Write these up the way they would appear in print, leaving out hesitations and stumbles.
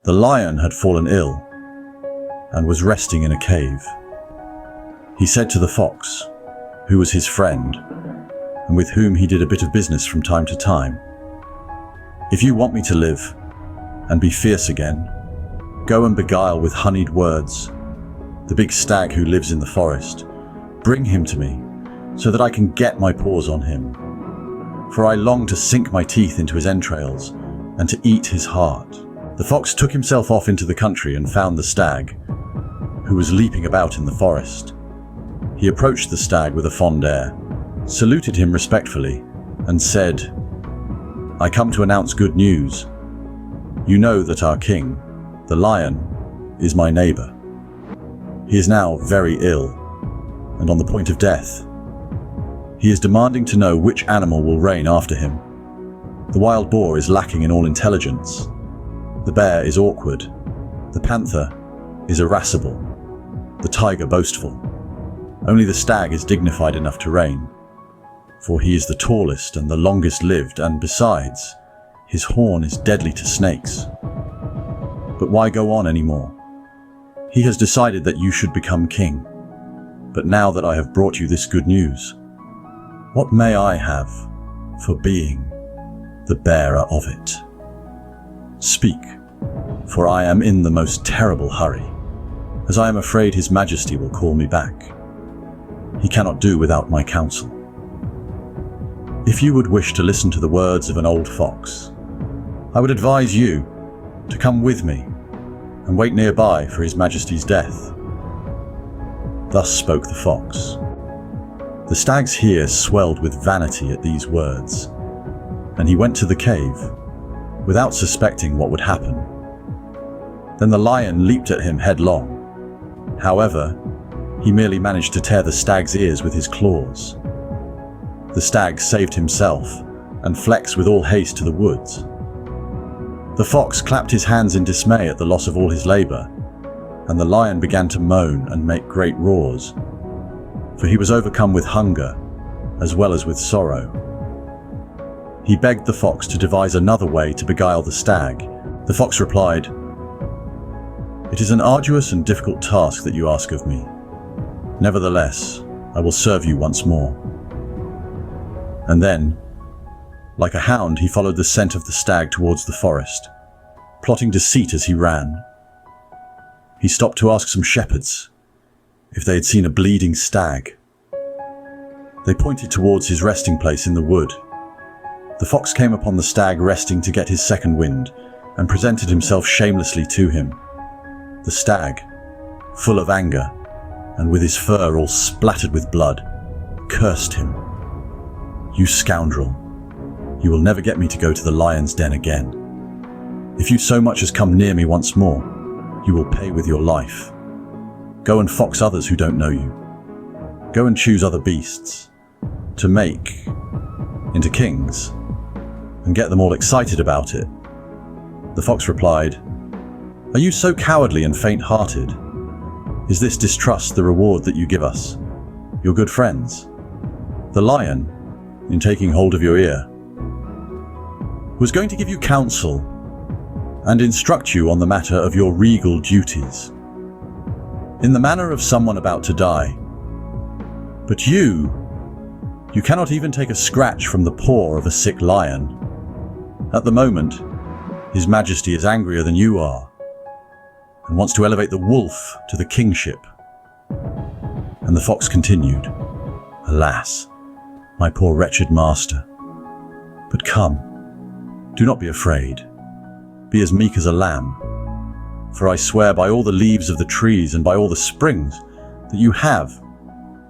The lion had fallen ill and was resting in a cave. He said to the fox, who was his friend, and with whom he did a bit of business from time to time, "If you want me to live and be fierce again, go and beguile with honeyed words the big stag who lives in the forest. Bring him to me so that I can get my paws on him. For I long to sink my teeth into his entrails and to eat his heart." The fox took himself off into the country and found the stag, who was leaping about in the forest. He approached the stag with a fond air, saluted him respectfully, and said, "I come to announce good news. You know that our king, the lion, is my neighbor. He is now very ill and on the point of death. He is demanding to know which animal will reign after him. The wild boar is lacking in all intelligence. The bear is awkward. The panther is irascible. The tiger boastful. Only the stag is dignified enough to reign, for he is the tallest and the longest lived, and besides, his horn is deadly to snakes. But why go on anymore? He has decided that you should become king. But now that I have brought you this good news, what may I have for being the bearer of it? Speak, for I am in the most terrible hurry, as I am afraid His Majesty will call me back. He cannot do without my counsel. If you would wish to listen to the words of an old fox, I would advise you to come with me and wait nearby for His Majesty's death." Thus spoke the fox. The stag's ear swelled with vanity at these words, and he went to the cave, without suspecting what would happen. Then the lion leaped at him headlong. However, he merely managed to tear the stag's ears with his claws. The stag saved himself and fled with all haste to the woods. The fox clapped his hands in dismay at the loss of all his labor, and the lion began to moan and make great roars, for he was overcome with hunger as well as with sorrow. He begged the fox to devise another way to beguile the stag. The fox replied, "It is an arduous and difficult task that you ask of me. Nevertheless, I will serve you once more." And then, like a hound, he followed the scent of the stag towards the forest, plotting deceit as he ran. He stopped to ask some shepherds if they had seen a bleeding stag. They pointed towards his resting place in the wood. The fox came upon the stag resting to get his second wind and presented himself shamelessly to him. The stag, full of anger and with his fur all splattered with blood, cursed him. "You scoundrel, you will never get me to go to the lion's den again. If you so much as come near me once more, you will pay with your life. Go and fox others who don't know you. Go and choose other beasts to make into kings and get them all excited about it." The fox replied, "Are you so cowardly and faint-hearted? Is this distrust the reward that you give us, your good friends? The lion, in taking hold of your ear, was going to give you counsel and instruct you on the matter of your regal duties, in the manner of someone about to die. But you cannot even take a scratch from the paw of a sick lion. At the moment, His Majesty is angrier than you are, and wants to elevate the wolf to the kingship." And the fox continued, "Alas, my poor wretched master. But come, do not be afraid. Be as meek as a lamb. For I swear by all the leaves of the trees and by all the springs that you have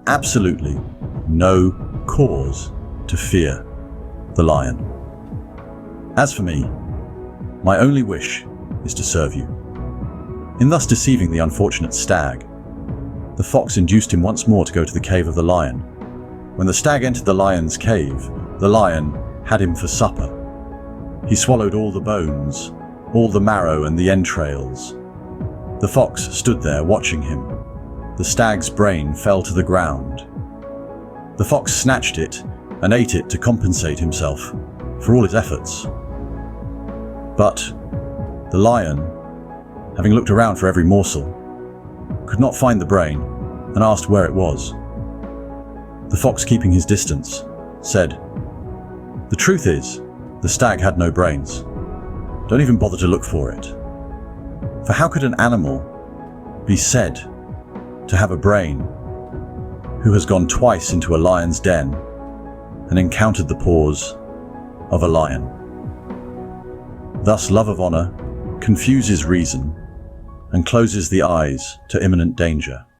absolutely no cause to fear the lion. As for me, my only wish is to serve you." In thus deceiving the unfortunate stag, the fox induced him once more to go to the cave of the lion. When the stag entered the lion's cave, the lion had him for supper. He swallowed all the bones, all the marrow and the entrails. The fox stood there watching him. The stag's brain fell to the ground. The fox snatched it and ate it to compensate himself for all his efforts. But the lion having looked around for every morsel, could not find the brain and asked where it was. The fox, keeping his distance, said, "The truth is, the stag had no brains. Don't even bother to look for it. For how could an animal be said to have a brain who has gone twice into a lion's den and encountered the paws of a lion?" Thus, love of honor confuses reason and closes the eyes to imminent danger.